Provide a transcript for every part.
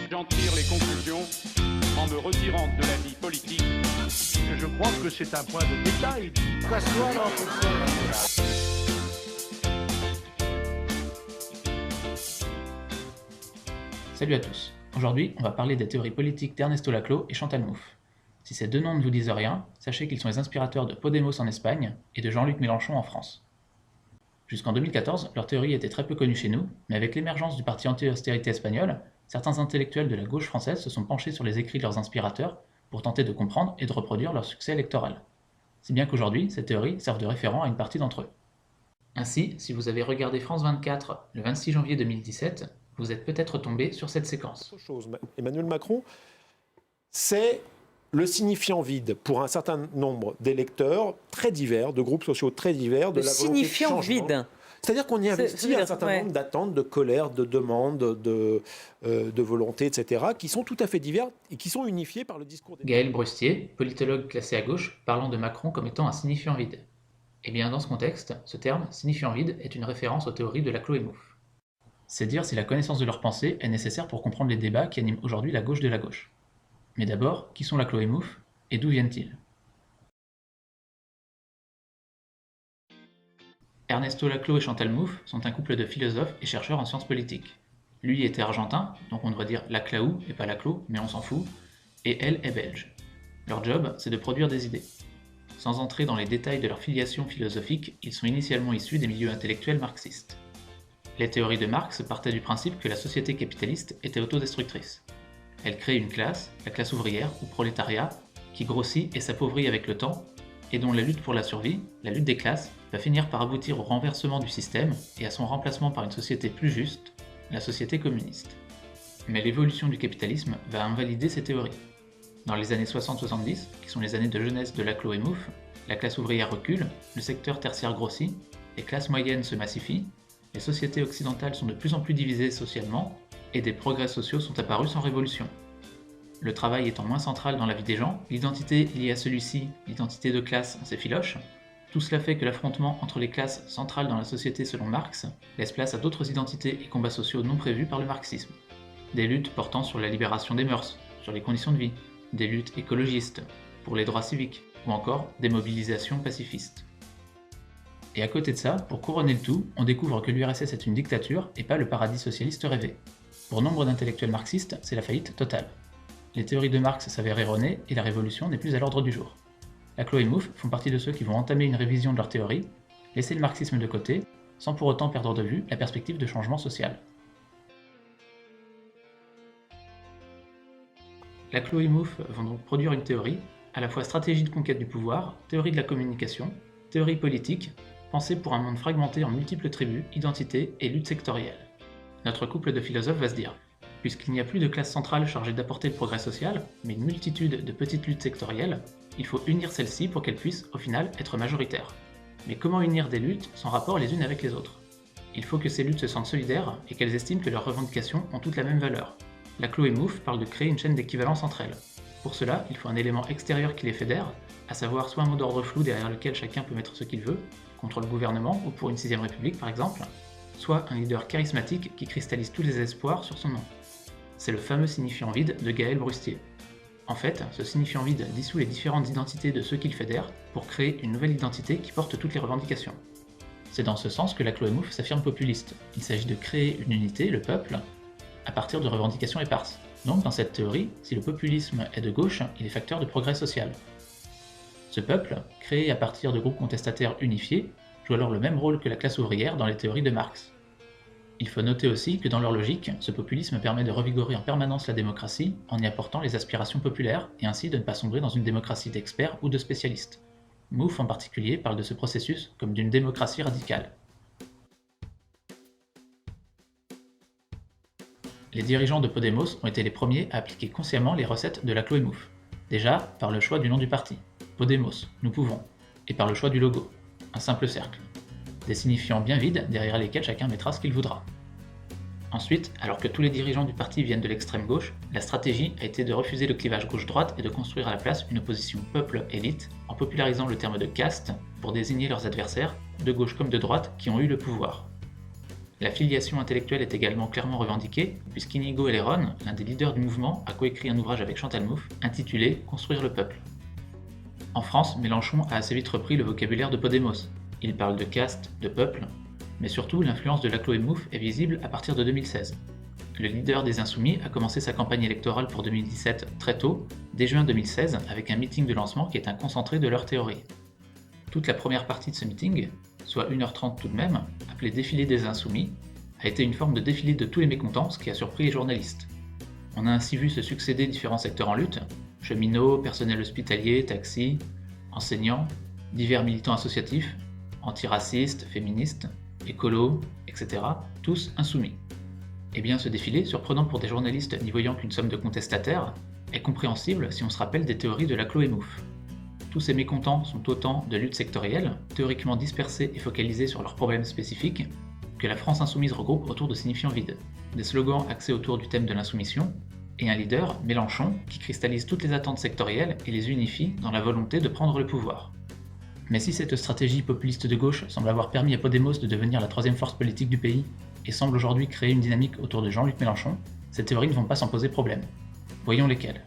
j'en tire les conclusions en me retirant de la vie politique. Je crois que c'est un point de détail. Qu'asseoir dans Salut à tous. Aujourd'hui, on va parler des théories politiques d'Ernesto Laclau et Chantal Mouffe. Si ces deux noms ne vous disent rien, sachez qu'ils sont les inspirateurs de Podemos en Espagne et de Jean-Luc Mélenchon en France. Jusqu'en 2014, leur théorie était très peu connue chez nous, mais avec l'émergence du parti anti-austérité espagnol, certains intellectuels de la gauche française se sont penchés sur les écrits de leurs inspirateurs pour tenter de comprendre et de reproduire leur succès électoral. Si bien qu'aujourd'hui, ces théories servent de référent à une partie d'entre eux. Ainsi, si vous avez regardé France 24 le 26 janvier 2017, vous êtes peut-être tombé sur cette séquence. Emmanuel Macron, c'est le signifiant vide pour un certain nombre d'électeurs très divers, de groupes sociaux très divers, de la volonté de signifiant changement. vide. C'est-à-dire qu'on y investit un certain nombre d'attentes, de colères, de demandes, de volontés, etc., qui sont tout à fait divers et qui sont unifiés par le discours des... Gaël Brustier, politologue classé à gauche, parlant de Macron comme étant un signifiant vide. Eh bien, dans ce contexte, ce terme, signifiant vide, est une référence aux théories de Laclau et Mouffe. C'est dire si la connaissance de leur pensée est nécessaire pour comprendre les débats qui animent aujourd'hui la gauche de la gauche. Mais d'abord, qui sont Laclau et Mouffe, et d'où viennent-ils ? Ernesto Laclau et Chantal Mouffe sont un couple de philosophes et chercheurs en sciences politiques. Lui était argentin, donc on devrait dire Laclau et pas Laclau, mais on s'en fout, et elle est belge. Leur job, c'est de produire des idées. Sans entrer dans les détails de leur filiation philosophique, ils sont initialement issus des milieux intellectuels marxistes. Les théories de Marx partaient du principe que la société capitaliste était autodestructrice. Elle crée une classe, la classe ouvrière ou prolétariat, qui grossit et s'appauvrit avec le temps, et dont la lutte pour la survie, la lutte des classes, va finir par aboutir au renversement du système et à son remplacement par une société plus juste, la société communiste. Mais l'évolution du capitalisme va invalider ces théories. Dans les années 60-70, qui sont les années de jeunesse de Laclau et Mouffe, la classe ouvrière recule, le secteur tertiaire grossit, les classes moyennes se massifient, les sociétés occidentales sont de plus en plus divisées socialement, et des progrès sociaux sont apparus sans révolution. Le travail étant moins central dans la vie des gens, l'identité liée à celui-ci, l'identité de classe, s'effiloche. Tout cela fait que l'affrontement entre les classes centrales dans la société selon Marx laisse place à d'autres identités et combats sociaux non prévus par le marxisme. Des luttes portant sur la libération des mœurs, sur les conditions de vie, des luttes écologistes, pour les droits civiques, ou encore des mobilisations pacifistes. Et à côté de ça, pour couronner le tout, on découvre que l'URSS est une dictature et pas le paradis socialiste rêvé. Pour nombre d'intellectuels marxistes, c'est la faillite totale. Les théories de Marx s'avèrent erronées et la révolution n'est plus à l'ordre du jour. Laclau et Mouffe font partie de ceux qui vont entamer une révision de leurs théories, laisser le marxisme de côté, sans pour autant perdre de vue la perspective de changement social. Laclau et Mouffe vont donc produire une théorie, à la fois stratégie de conquête du pouvoir, théorie de la communication, théorie politique, pensée pour un monde fragmenté en multiples tribus, identités et luttes sectorielles. Notre couple de philosophes va se dire, puisqu'il n'y a plus de classe centrale chargée d'apporter le progrès social, mais une multitude de petites luttes sectorielles, il faut unir celles-ci pour qu'elles puissent, au final, être majoritaires. Mais comment unir des luttes sans rapport les unes avec les autres ? Il faut que ces luttes se sentent solidaires et qu'elles estiment que leurs revendications ont toutes la même valeur. Laclau et Mouffe parlent de créer une chaîne d'équivalence entre elles. Pour cela, il faut un élément extérieur qui les fédère, à savoir soit un mot d'ordre flou derrière lequel chacun peut mettre ce qu'il veut, contre le gouvernement ou pour une 6ème République par exemple, soit un leader charismatique qui cristallise tous les espoirs sur son nom. C'est le fameux signifiant vide de Gaël Brustier. En fait, ce signifiant vide dissout les différentes identités de ceux qu'il fédère pour créer une nouvelle identité qui porte toutes les revendications. C'est dans ce sens que Laclau et Mouffe s'affirment populistes. Il s'agit de créer une unité, le peuple, à partir de revendications éparses. Donc dans cette théorie, si le populisme est de gauche, il est facteur de progrès social. Ce peuple, créé à partir de groupes contestataires unifiés, joue alors le même rôle que la classe ouvrière dans les théories de Marx. Il faut noter aussi que dans leur logique, ce populisme permet de revigorer en permanence la démocratie en y apportant les aspirations populaires et ainsi de ne pas sombrer dans une démocratie d'experts ou de spécialistes. Mouffe en particulier parle de ce processus comme d'une démocratie radicale. Les dirigeants de Podemos ont été les premiers à appliquer consciemment les recettes de Laclau et Mouffe. Déjà, par le choix du nom du parti, Podemos, nous pouvons, et par le choix du logo, un simple cercle. Des signifiants bien vides derrière lesquels chacun mettra ce qu'il voudra. Ensuite, alors que tous les dirigeants du parti viennent de l'extrême gauche, la stratégie a été de refuser le clivage gauche-droite et de construire à la place une opposition peuple-élite, en popularisant le terme de caste pour désigner leurs adversaires, de gauche comme de droite, qui ont eu le pouvoir. La filiation intellectuelle est également clairement revendiquée, puisqu'Inigo Elleron, l'un des leaders du mouvement, a coécrit un ouvrage avec Chantal Mouffe intitulé « Construire le peuple ». En France, Mélenchon a assez vite repris le vocabulaire de Podemos. Il parle de caste, de peuple, mais surtout l'influence de Laclos et Mouffe est visible à partir de 2016. Le leader des Insoumis a commencé sa campagne électorale pour 2017 très tôt, dès juin 2016, avec un meeting de lancement qui est un concentré de leur théorie. Toute la première partie de ce meeting, soit 1h30 tout de même, appelé Défilé des Insoumis, a été une forme de défilé de tous les mécontents, ce qui a surpris les journalistes. On a ainsi vu se succéder différents secteurs en lutte, cheminots, personnel hospitalier, taxis, enseignants, divers militants associatifs, antiracistes, féministes, écolos, etc., tous insoumis. Eh bien, ce défilé, surprenant pour des journalistes n'y voyant qu'une somme de contestataires, est compréhensible si on se rappelle des théories de Laclos et Mouffe. Tous ces mécontents sont autant de luttes sectorielles, théoriquement dispersées et focalisées sur leurs problèmes spécifiques, que la France insoumise regroupe autour de signifiants vides, des slogans axés autour du thème de l'insoumission, et un leader, Mélenchon, qui cristallise toutes les attentes sectorielles et les unifie dans la volonté de prendre le pouvoir. Mais si cette stratégie populiste de gauche semble avoir permis à Podemos de devenir la troisième force politique du pays, et semble aujourd'hui créer une dynamique autour de Jean-Luc Mélenchon, ces théories ne vont pas s'en poser problème. Voyons lesquelles.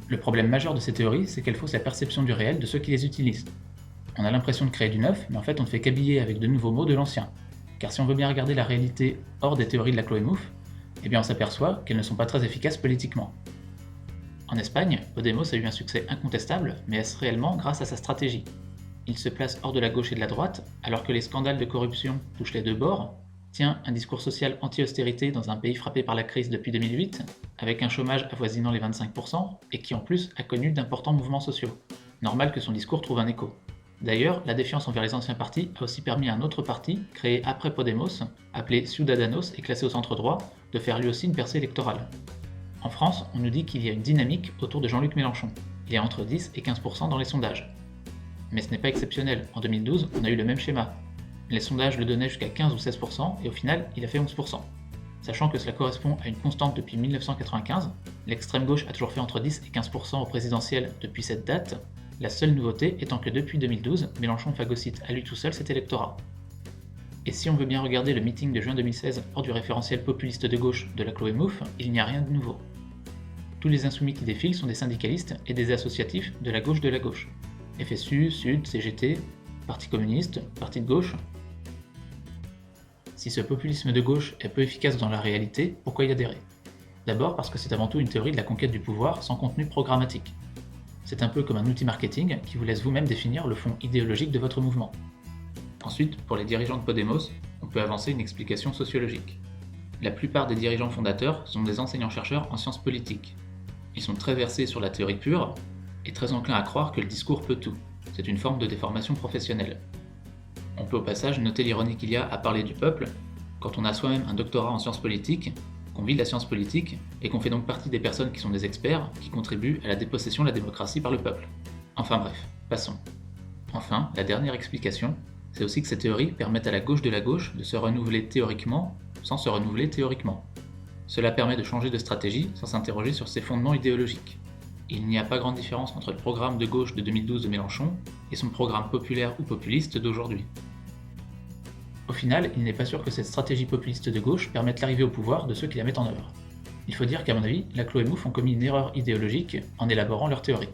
Le problème majeur de ces théories, c'est qu'elles faussent la perception du réel de ceux qui les utilisent. On a l'impression de créer du neuf, mais en fait on ne fait qu'habiller avec de nouveaux mots de l'ancien. Car si on veut bien regarder la réalité hors des théories de Laclos et Mouffe, eh bien on s'aperçoit qu'elles ne sont pas très efficaces politiquement. En Espagne, Podemos a eu un succès incontestable, mais est-ce réellement grâce à sa stratégie ? Il se place hors de la gauche et de la droite, alors que les scandales de corruption touchent les deux bords, tient un discours social anti-austérité dans un pays frappé par la crise depuis 2008, avec un chômage avoisinant les 25%, et qui en plus a connu d'importants mouvements sociaux. Normal que son discours trouve un écho. D'ailleurs, la défiance envers les anciens partis a aussi permis à un autre parti, créé après Podemos, appelé Ciudadanos et classé au centre droit, de faire lui aussi une percée électorale. En France, on nous dit qu'il y a une dynamique autour de Jean-Luc Mélenchon. Il est entre 10 et 15% dans les sondages. Mais ce n'est pas exceptionnel, en 2012, on a eu le même schéma. Les sondages le donnaient jusqu'à 15 ou 16%, et au final, il a fait 11%. Sachant que cela correspond à une constante depuis 1995, l'extrême gauche a toujours fait entre 10 et 15% au présidentiel depuis cette date, la seule nouveauté étant que depuis 2012, Mélenchon phagocyte à lui tout seul cet électorat. Et si on veut bien regarder le meeting de juin 2016 hors du référentiel populiste de gauche de Laclos et Mouffe, il n'y a rien de nouveau. Tous les insoumis qui défilent sont des syndicalistes et des associatifs de la gauche de la gauche. FSU, Sud, CGT, Parti communiste, Parti de gauche. Si ce populisme de gauche est peu efficace dans la réalité, pourquoi y adhérer ? D'abord parce que c'est avant tout une théorie de la conquête du pouvoir sans contenu programmatique. C'est un peu comme un outil marketing qui vous laisse vous-même définir le fond idéologique de votre mouvement. Ensuite, pour les dirigeants de Podemos, on peut avancer une explication sociologique. La plupart des dirigeants fondateurs sont des enseignants-chercheurs en sciences politiques. Ils sont très versés sur la théorie pure, et très enclin à croire que le discours peut tout. C'est une forme de déformation professionnelle. On peut au passage noter l'ironie qu'il y a à parler du peuple quand on a soi-même un doctorat en sciences politiques, qu'on vit de la science politique et qu'on fait donc partie des personnes qui sont des experts qui contribuent à la dépossession de la démocratie par le peuple. Enfin bref, passons. Enfin, la dernière explication, c'est aussi que ces théories permettent à la gauche de se renouveler théoriquement sans se renouveler théoriquement. Cela permet de changer de stratégie sans s'interroger sur ses fondements idéologiques. Il n'y a pas grande différence entre le programme de gauche de 2012 de Mélenchon et son programme populaire ou populiste d'aujourd'hui. Au final, il n'est pas sûr que cette stratégie populiste de gauche permette l'arrivée au pouvoir de ceux qui la mettent en œuvre. Il faut dire qu'à mon avis, Laclos et Mouffe ont commis une erreur idéologique en élaborant leur théorie.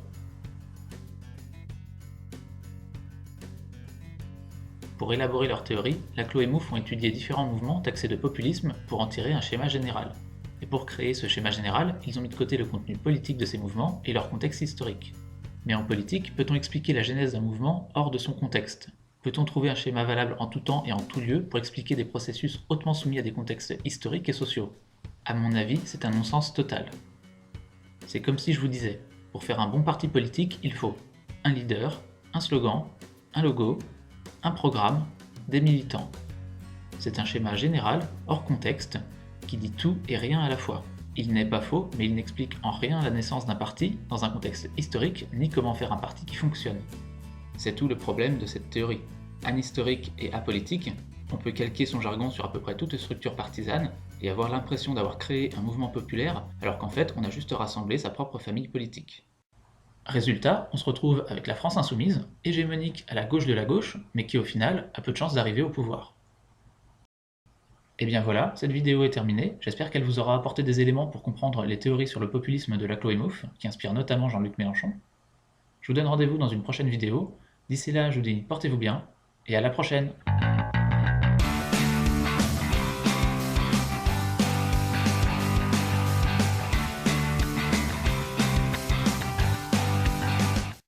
Pour élaborer leur théorie, Laclos et Mouffe ont étudié différents mouvements taxés de populisme pour en tirer un schéma général. Et pour créer ce schéma général, ils ont mis de côté le contenu politique de ces mouvements et leur contexte historique. Mais en politique, peut-on expliquer la genèse d'un mouvement hors de son contexte ? Peut-on trouver un schéma valable en tout temps et en tout lieu pour expliquer des processus hautement soumis à des contextes historiques et sociaux ? À mon avis, c'est un non-sens total. C'est comme si je vous disais, pour faire un bon parti politique, il faut un leader, un slogan, un logo, un programme, des militants. C'est un schéma général, hors contexte, qui dit tout et rien à la fois. Il n'est pas faux, mais il n'explique en rien la naissance d'un parti dans un contexte historique, ni comment faire un parti qui fonctionne. C'est tout le problème de cette théorie. Anhistorique et apolitique, on peut calquer son jargon sur à peu près toute structure partisane et avoir l'impression d'avoir créé un mouvement populaire, alors qu'en fait on a juste rassemblé sa propre famille politique. Résultat, on se retrouve avec la France insoumise, hégémonique à la gauche de la gauche, mais qui au final a peu de chances d'arriver au pouvoir. Et bien voilà, cette vidéo est terminée, j'espère qu'elle vous aura apporté des éléments pour comprendre les théories sur le populisme de Laclos et Mouffe, qui inspirent notamment Jean-Luc Mélenchon. Je vous donne rendez-vous dans une prochaine vidéo, d'ici là je vous dis portez-vous bien, et à la prochaine!